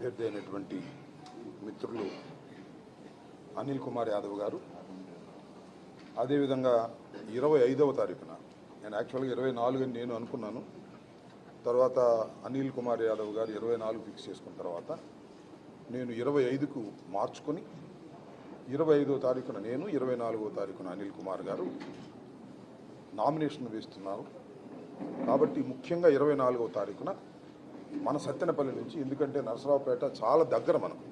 అభ్యర్థి అయినటువంటి మిత్రులు అనిల్ కుమార్ యాదవ్ గారు అదేవిధంగా 25వ తారీఖున నేను యాక్చువల్గా 24 అని నేను అనుకున్నాను. తర్వాత అనిల్ కుమార్ యాదవ్ గారు 24 ఫిక్స్ చేసుకున్న తర్వాత నేను 25కు మార్చుకొని 25వ తారీఖున నేను 24వ తారీఖున అనిల్ కుమార్ గారు నామినేషన్ వేస్తున్నారు. కాబట్టి ముఖ్యంగా 24వ తారీఖున మన సత్తెనపల్లి నుంచి, ఎందుకంటే నరసరావుపేట చాలా దగ్గర మనకు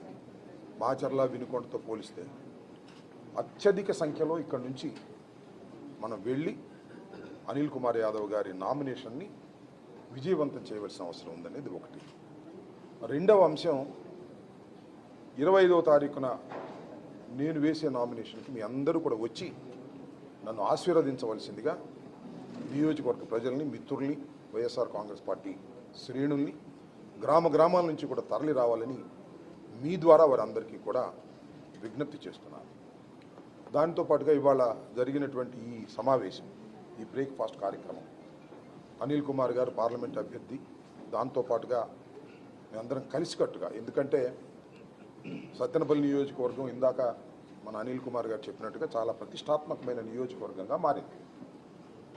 మాచర్ల వినుకొండతో పోలిస్తే అత్యధిక సంఖ్యలో ఇక్కడి నుంచి మనం వెళ్ళి అనిల్ కుమార్ యాదవ్ గారి నామినేషన్ని విజయవంతం చేయవలసిన అవసరం ఉందనేది ఒకటి. రెండవ అంశం 25వ తారీఖున నేను వేసే నామినేషన్కి మీ అందరూ కూడా వచ్చి నన్ను ఆశీర్వదించవలసిందిగా నియోజకవర్గ ప్రజల్ని, మిత్రుల్ని, వైఎస్ఆర్ కాంగ్రెస్ పార్టీ శ్రేణుల్ని గ్రామాల నుంచి కూడా తరలి రావాలని మీ ద్వారా వారందరికీ కూడా విజ్ఞప్తి చేస్తున్నాను. దానితో పాటుగా ఇవాళ జరిగినటువంటి ఈ సమావేశం, ఈ బ్రేక్ఫాస్ట్ కార్యక్రమం, అనిల్ కుమార్ గారు పార్లమెంట్ అభ్యర్థి, దాంతోపాటుగా మేమందరం కలిసికట్టుగా, ఎందుకంటే సత్తెనపల్లి నియోజకవర్గం ఇందాక మన అనిల్ కుమార్ గారు చెప్పినట్టుగా చాలా ప్రతిష్టాత్మకమైన నియోజకవర్గంగా మారింది.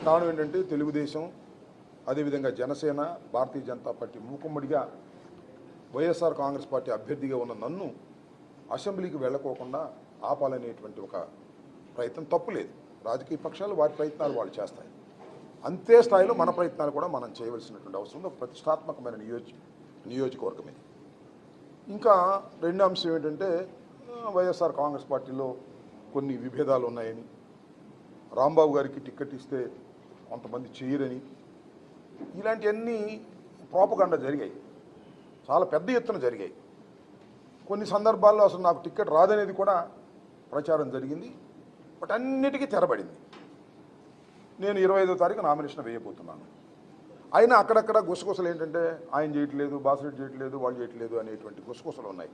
కారణం ఏంటంటే తెలుగుదేశం, అదేవిధంగా జనసేన, భారతీయ జనతా పార్టీ మూకుమ్మడిగా వైఎస్ఆర్ కాంగ్రెస్ పార్టీ అభ్యర్థిగా ఉన్న నన్ను అసెంబ్లీకి వెళ్ళకోకుండా ఆపాలనేటువంటి ఒక ప్రయత్నం తప్పులేదు. రాజకీయ పక్షాలు వారి ప్రయత్నాలు వాళ్ళు చేస్తాయి. అంతే స్థాయిలో మన ప్రయత్నాలు కూడా మనం చేయవలసినటువంటి అవసరం ఉంది. ఒక ప్రతిష్టాత్మకమైన నియోజకవర్గం ఇది. ఇంకా రెండో అంశం ఏంటంటే వైఎస్ఆర్ కాంగ్రెస్ పార్టీలో కొన్ని విభేదాలు ఉన్నాయని, రాంబాబు గారికి టికెట్ ఇస్తే కొంతమంది చేయరని, ఇలాంటివన్నీ ప్రోపగండా జరిగాయి, చాలా పెద్ద ఎత్తున జరిగాయి. కొన్ని సందర్భాల్లో అసలు నాకు టికెట్ రాదనేది కూడా ప్రచారం జరిగింది. బట్ అన్నిటికీ తెరబడింది. నేను 25వ తారీఖు నామినేషన్ వేయబోతున్నాను. అయినా అక్కడక్కడ గుసగుసలు ఏంటంటే ఆయన చేయట్లేదు, బాసిరెడ్డి చేయట్లేదు, వాళ్ళు చేయట్లేదు అనేటువంటి గుసగుసలు ఉన్నాయి.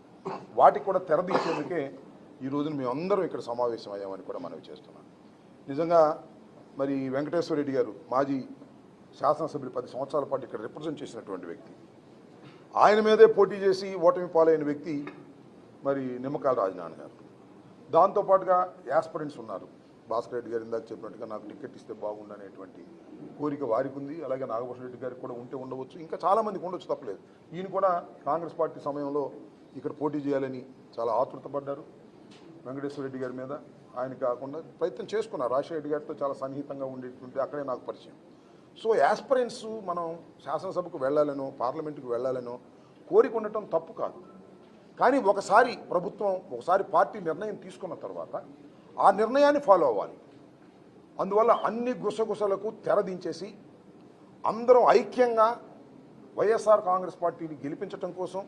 వాటికి కూడా తెరదీసేందుకే ఈ రోజున మేము అందరం ఇక్కడ సమావేశం అయ్యామని కూడా మనవి చేస్తున్నాను. నిజంగా మరి వెంకటేశ్వర రెడ్డి గారు మాజీ శాసనసభ్యులు 10 సంవత్సరాల పాటు ఇక్కడ రిప్రజెంట్ చేసినటువంటి వ్యక్తి, ఆయన మీదే పోటీ చేసి ఓటమి పాలైన వ్యక్తి మరి నిమ్మకాయల రాజనారాయణ గారు. దాంతోపాటుగా యాస్పిరెంట్స్ ఉన్నారు. భాస్కర్ రెడ్డి గారు ఇందాక చెప్పినట్టుగా నాకు టికెట్ ఇస్తే బాగుండనేటువంటి కోరిక వారికి ఉంది. అలాగే నాగభూషణ రెడ్డి గారికి కూడా ఉంటే ఉండవచ్చు, ఇంకా చాలామందికి ఉండొచ్చు, తప్పలేదు. ఈయన కూడా కాంగ్రెస్ పార్టీ సమయంలో ఇక్కడ పోటీ చేయాలని చాలా ఆతృతపడ్డారు. వెంకటేశ్వర రెడ్డి గారి మీద ఆయన కాకుండా ప్రయత్నం చేసుకున్నారు. రాజశేఖర రెడ్డి గారితో చాలా సన్నిహితంగా ఉండేటువంటి అక్కడే నాకు పరిచయం. సో యాస్పిరెంట్స్ మనం శాసనసభకు వెళ్ళాలనో పార్లమెంటుకు వెళ్ళాలనో కోరిక ఉండటం తప్పు కాదు. కానీ ఒకసారి ప్రభుత్వం, ఒకసారి పార్టీ నిర్ణయం తీసుకున్న తర్వాత ఆ నిర్ణయాన్ని ఫాలో అవ్వాలి. అందువల్ల అన్ని గుసగుసలకు తెరదించేసి అందరం ఐక్యంగా వైఎస్ఆర్ కాంగ్రెస్ పార్టీని గెలిపించడం కోసం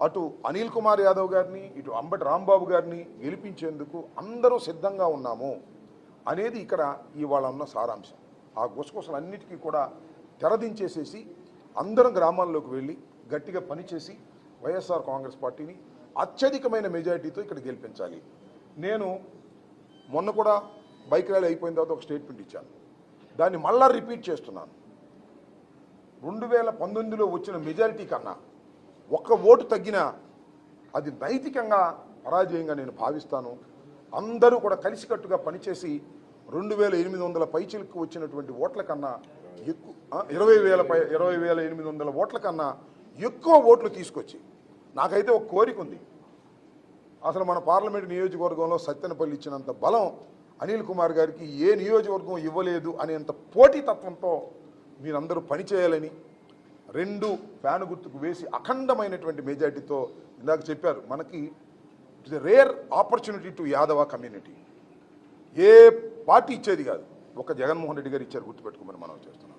అటు అనిల్ కుమార్ యాదవ్ గారిని, ఇటు అంబటి రాంబాబు గారిని గెలిపించేందుకు అందరూ సిద్ధంగా ఉన్నాము అనేది ఇక్కడ ఇవాళ ఉన్న సారాంశం. ఆ గుసగుసలన్నిటికీ కూడా తెరదించేసేసి అందరం గ్రామాల్లోకి వెళ్ళి గట్టిగా పనిచేసి వైఎస్ఆర్ కాంగ్రెస్ పార్టీని అత్యధికమైన మెజారిటీతో ఇక్కడ గెలిపించాలి. నేను మొన్న కూడా బైక్ ర్యాలీ అయిపోయిన తర్వాత ఒక స్టేట్మెంట్ ఇచ్చాను. దాన్ని మళ్ళా రిపీట్ చేస్తున్నాను. 2019లో వచ్చిన మెజారిటీ కన్నా ఒక్క ఓటు తగ్గినా అది నైతికంగా పరాజయంగా నేను భావిస్తాను. అందరూ కూడా కలిసికట్టుగా పనిచేసి 2800 పైచిలకు వచ్చినటువంటి ఓట్ల కన్నా ఎక్కువ 20,800 ఓట్ల కన్నా ఎక్కువ ఓట్లు తీసుకొచ్చి, నాకైతే ఒక కోరిక ఉంది. అసలు మన పార్లమెంట్ నియోజకవర్గంలో సత్తెనపల్లి ఇచ్చినంత బలం అనిల్ కుమార్ గారికి ఏ నియోజకవర్గం ఇవ్వలేదు అనేంత పోటీతత్వంతో మీరందరూ పనిచేయాలని 2 ఫ్యాన్ గుర్తుకు వేసి అఖండమైనటువంటి మెజార్టీతో, ఇందాక చెప్పారు మనకి it's a rare opportunity to Yadava community. A party ఇచ్చేది కాదు, ఒక జగన్మోహన్ రెడ్డి గారు ఇచ్చారు, గుర్తుపెట్టుకోమని మనం చేస్తున్నాం.